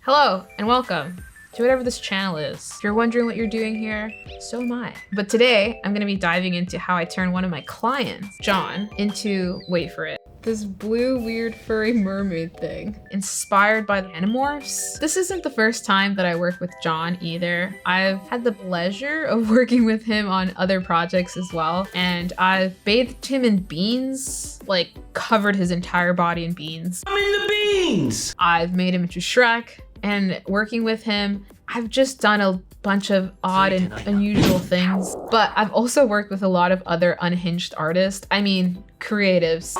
Hello and welcome to whatever this channel is. If you're wondering what you're doing here, so am I. But today I'm gonna be diving into how I turn one of my clients, John, into, wait for it, this blue weird furry mermaid thing inspired by the Animorphs. This isn't the first time that I work with John either. I've had the pleasure of working with him on other projects as well, and I've bathed him in beans, like covered his entire body in beans. I'm in the beans! I've made him into Shrek, and working with him, I've just done a bunch of odd and unusual things, but I've also worked with a lot of other unhinged artists. I mean, creatives.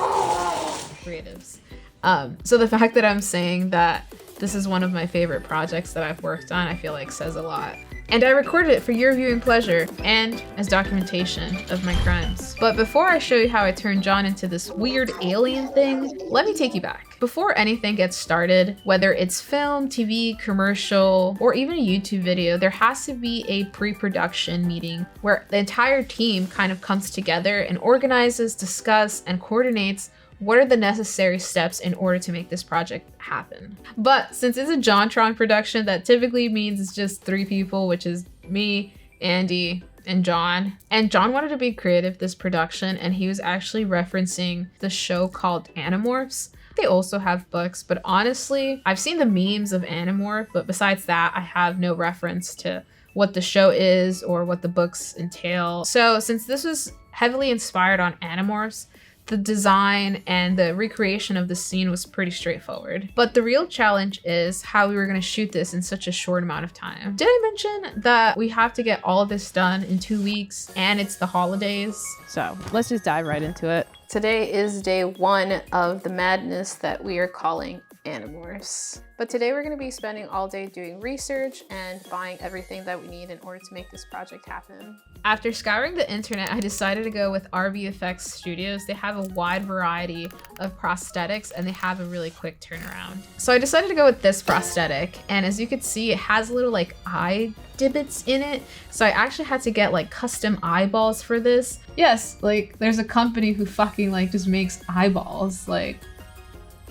So the fact that I'm saying that this is one of my favorite projects that I've worked on, I feel like says a lot. And I recorded it for your viewing pleasure and as documentation of my crimes. But before I show you how I turned John into this weird alien thing, let me take you back. Before anything gets started, whether it's film, TV, commercial, or even a YouTube video, there has to be a pre-production meeting where the entire team kind of comes together and organizes, discuss, and coordinates what are the necessary steps in order to make this project happen. But since it's a JonTron production, that typically means it's just 3 people, which is me, Andy, and John. And John wanted to be creative this production, and he was actually referencing the show called Animorphs. They also have books, but honestly, I've seen the memes of Animorph, but besides that, I have no reference to what the show is or what the books entail. So since this was heavily inspired on Animorphs, the design and the recreation of the scene was pretty straightforward. But the real challenge is how we were gonna shoot this in such a short amount of time. Did I mention that we have to get all of this done in 2 weeks and it's the holidays? So let's just dive right into it. Today is day 1 of the madness that we are calling Animorphs. But today we're going to be spending all day doing research and buying everything that we need in order to make this project happen. After scouring the internet, I decided to go with RVFX Studios. They have a wide variety of prosthetics and they have a really quick turnaround. So I decided to go with this prosthetic, and as you can see, it has little like eye divots in it. So I actually had to get like custom eyeballs for this. Yes, like there's a company who fucking like just makes eyeballs, like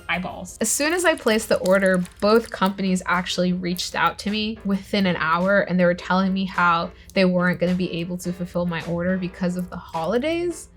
eyeballs. As soon as I placed the order, both companies actually reached out to me within an hour, and they were telling me how they weren't going to be able to fulfill my order because of the holidays.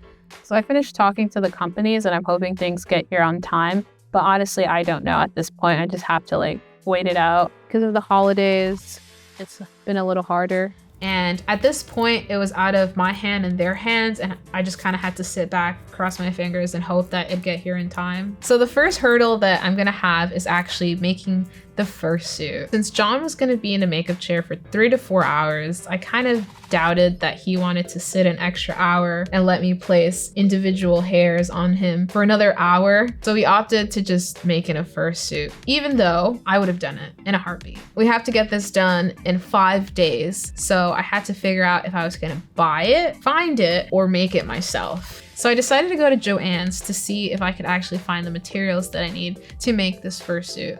So I finished talking to the companies and I'm hoping things get here on time. But honestly, I don't know at this point. I just have to like wait it out because of the holidays. It's been a little harder. And at this point, it was out of my hand and their hands, and I just kind of had to sit back, cross my fingers, and hope that it'd get here in time. So the first hurdle that I'm gonna have is actually making the fursuit. Since John was gonna be in a makeup chair for 3 to 4 hours, I kind of doubted that he wanted to sit an extra hour and let me place individual hairs on him for another hour. So we opted to just make it a fursuit, even though I would have done it in a heartbeat. We have to get this done in 5 days. So I had to figure out if I was gonna buy it, find it, or make it myself. So I decided to go to Joann's to see if I could actually find the materials that I need to make this fursuit.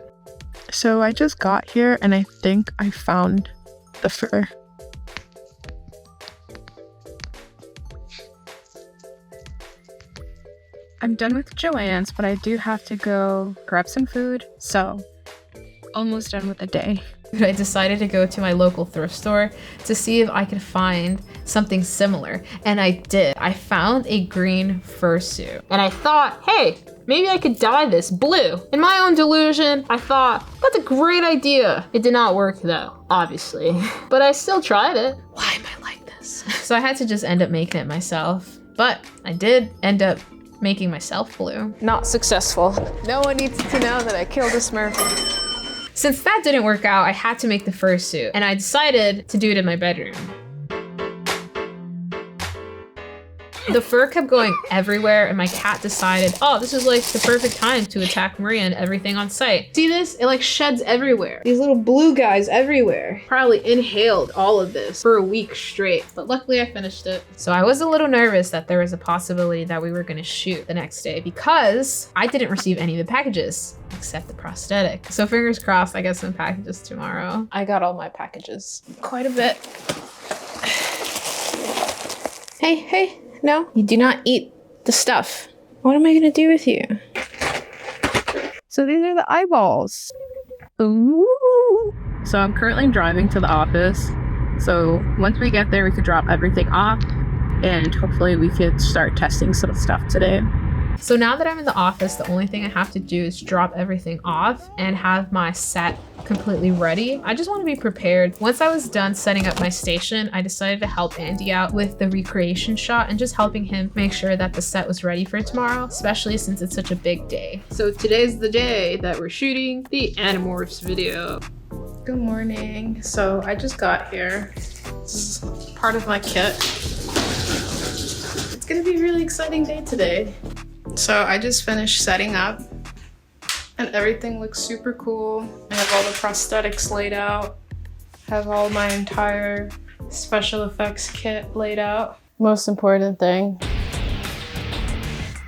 So I just got here and I think I found the fur. I'm done with Joann's, but I do have to go grab some food. So almost done with the day. I decided to go to my local thrift store to see if I could find something similar. And I did. I found a green fursuit. And I thought, hey, maybe I could dye this blue. In my own delusion, I thought, that's a great idea. It did not work though, obviously. But I still tried it. Why am I like this? So I had to just end up making it myself. But I did end up making myself blue. Not successful. No one needs to know that I killed a Smurf. Since that didn't work out, I had to make the fursuit, and I decided to do it in my bedroom. The fur kept going everywhere, and my cat decided, oh, this is like the perfect time to attack Maria and everything on site. See this? It like sheds everywhere. These little blue guys everywhere. Probably inhaled all of this for a week straight, but luckily I finished it. So I was a little nervous that there was a possibility that we were gonna shoot the next day because I didn't receive any of the packages except the prosthetic. So fingers crossed, I get some packages tomorrow. I got all my packages. Quite a bit. Hey. No, you do not eat the stuff. What am I gonna do with you? So these are the eyeballs. Ooh. So I'm currently driving to the office. So once we get there, we could drop everything off and hopefully we could start testing some stuff today. So now that I'm in the office, the only thing I have to do is drop everything off and have my set completely ready. I just want to be prepared. Once I was done setting up my station, I decided to help Andy out with the recreation shot and just helping him make sure that the set was ready for tomorrow, especially since it's such a big day. So today's the day that we're shooting the Animorphs video. Good morning. So I just got here. This is part of my kit. It's gonna be a really exciting day today. So I just finished setting up and everything looks super cool. I have all the prosthetics laid out. Have all my entire special effects kit laid out. Most important thing.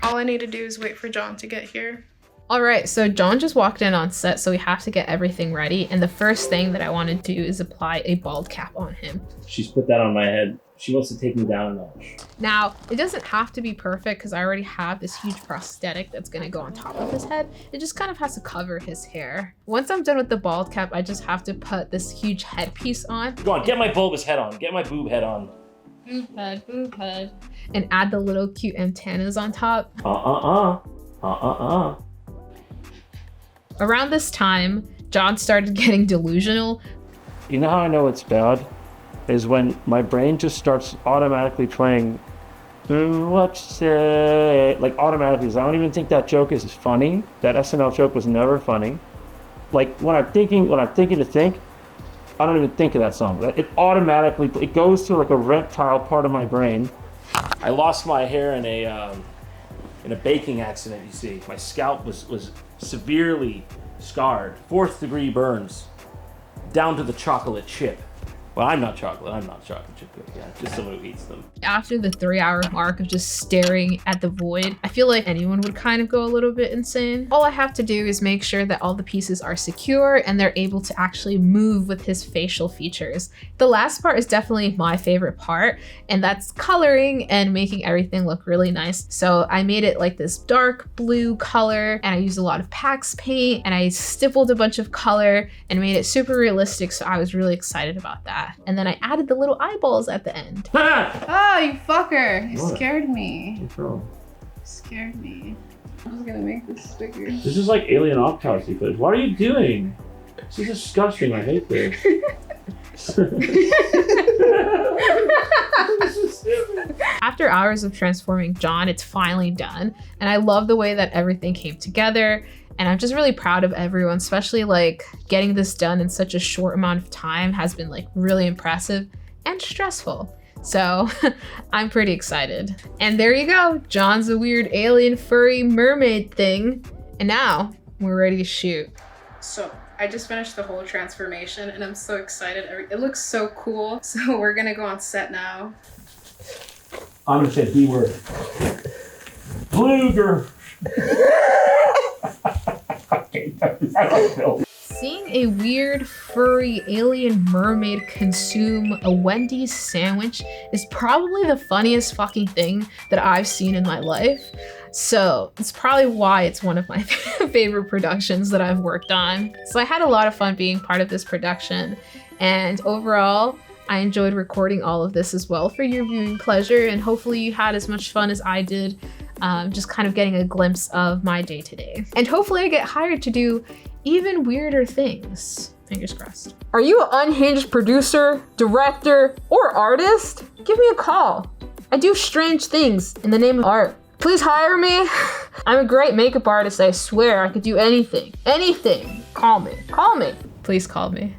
All I need to do is wait for John to get here. All right, so John just walked in on set, so we have to get everything ready. And the first thing that I want to do is apply a bald cap on him. She's put that on my head. She wants to take me down a notch. Now, it doesn't have to be perfect because I already have this huge prosthetic that's going to go on top of his head. It just kind of has to cover his hair. Once I'm done with the bald cap, I just have to put this huge headpiece on. Go on, get my bulbous head on. Get my boob head on. Boob head. And add the little cute antennas on top. Around this time, John started getting delusional. You know how I know it's bad? Is when my brain just starts automatically playing what you say, like automatically. I don't even think that joke is funny. That SNL joke was never funny. Like when I'm thinking to think, I don't even think of that song. It automatically, it goes to like a reptile part of my brain. I lost my hair in a baking accident, you see. My scalp was severely scarred. 4th degree burns down to the chocolate chip. Well, I'm not chocolate chip cookie. Yeah, just someone who eats them. After the 3-hour mark of just staring at the void, I feel like anyone would kind of go a little bit insane. All I have to do is make sure that all the pieces are secure and they're able to actually move with his facial features. The last part is definitely my favorite part, and that's coloring and making everything look really nice. So I made it like this dark blue color, and I used a lot of PAX paint, and I stippled a bunch of color and made it super realistic, so I was really excited about that. And then I added the little eyeballs at the end. Oh, you fucker. You What? scared me. What's wrong? You scared me. I was gonna make this bigger. This is like alien autopsy footage. What are you doing? This is disgusting. I hate this. After hours of transforming John, it's finally done. And I love the way that everything came together. And I'm just really proud of everyone, especially like getting this done in such a short amount of time has been like really impressive and stressful. So I'm pretty excited. And there you go. John's a weird alien furry mermaid thing. And now we're ready to shoot. So I just finished the whole transformation and I'm so excited. It looks so cool. So we're gonna go on set now. I'm gonna say the word. Bluger. Seeing a weird furry alien mermaid consume a Wendy's sandwich is probably the funniest fucking thing that I've seen in my life. So it's probably why it's one of my favorite productions that I've worked on. So I had a lot of fun being part of this production, and overall, I enjoyed recording all of this as well for your viewing pleasure, and hopefully you had as much fun as I did, just kind of getting a glimpse of my day-to-day. And hopefully I get hired to do even weirder things. Fingers crossed. Are you an unhinged producer, director, or artist? Give me a call. I do strange things in the name of art. Please hire me. I'm a great makeup artist, I swear. I could do anything. Anything. Call me. Call me. Please call me.